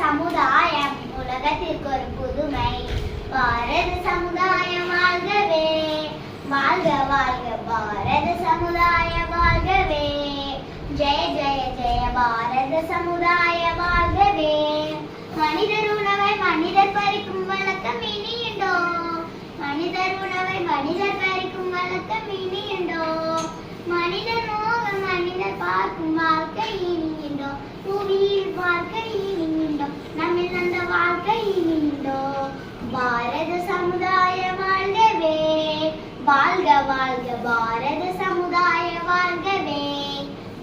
சமுதாயம் உலகத்திற்கு ஒரு புதுமை. பாரத சமுதாயம் வாழ்கவே, வாழ்க வாழ்க பாரத சமுதாயம் வாழ்கவே. ஜெய ஜெய ஜெய பாரத சமுதாய வாழ்கவே. மனிதர் உணவை மனிதர் பறிக்கும் வழக்கம் இனியுண்டோ? மனிதர் உணவை மனிதர் பறிக்கும் வழக்கம் இனியுண்டோ? மனிதர் மோகம் மனிதர் பார்க்கும் வாழ்க்கை இனியுண்டோ? புவியில் வாழ்க்கை இனியுண்டோ? நம்மில் அந்த வாழ்க்கை இனியுண்டோ? பாரத சமுதாய வாழ்கவே, வாழ்க வாழ்க பாரத சமுதாய வாழ்கவே.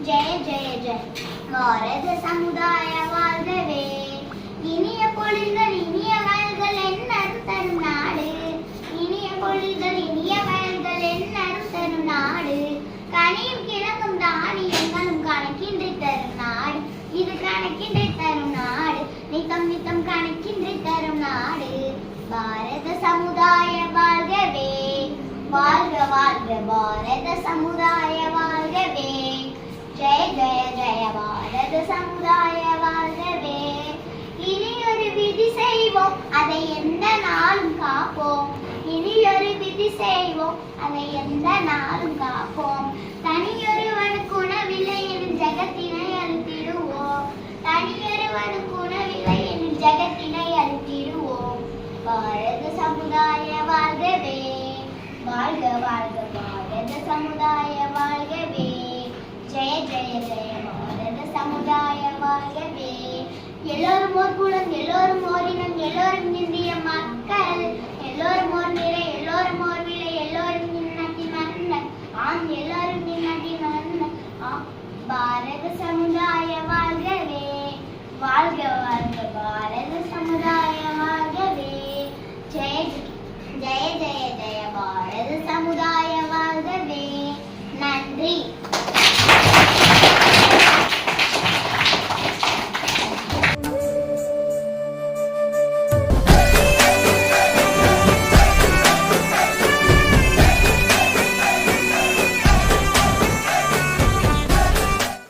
ஜெய ஜெய ஜெய பாரத சமுதாய வாழ்கவே. இனிய பொழில்கள் இனிய வயல்கள் என்னரும் தரும் நாடு. இனிய பொழில்கள் இனிய வயல்கள் என்னரும் தரும் நாடு. கனியும் கிழங்கும் தானியங்களும் கணக்கின்றி தரும் நாடு. இது கணக்கின்றி தரும் நாடு. நித்தம் நித்தம் கணக்கின்றி தரும் நாடு. பாரத சமுதாய வாழ்கவே, வாழ்க வாழ்க பாரத சமுதாய வாழ்கவே. ஜெய ஜெய ஜெய பாரத சமுதாய வாழ்கவே. இனி ஒரு விதி செய்வோம், அதை எந்த நாளும் காப்போம். இனி ஒரு விதி செய்வோம், அதை எந்த நாளும் காப்போம். தனியொருவனுக்கு உணவில்லை எனும் ஜகத்தினை அழித்திடுவோம். தனியொருவனுக்கு உணவில்லை எனும் ஜகத்தினை அழித்திடுவோம். பாரத சமுதாய வாழ்கவே, வாழ்க வாழ்க பாரத சமுதாய வாழ்கவே. ஜெய ஜெய ஜெய பாரத சமுதாய வாழ்கவே. எல்லோரும் ஓர் குலம், எல்லோரும் ஓர் இனம், எல்லோரும் இந்திய மக்கள். எல்லோரும் ஓர் நிறை, எல்லோரும் ஓர் விலை, எல்லோரும் நின்னத்தின் அண்ணன். ஆம், எல்லோரும் நின்னத்தின் அண்ணன். பாரத சமுதாய வாழ்கவே, வாழ்க வாழ்க பாரத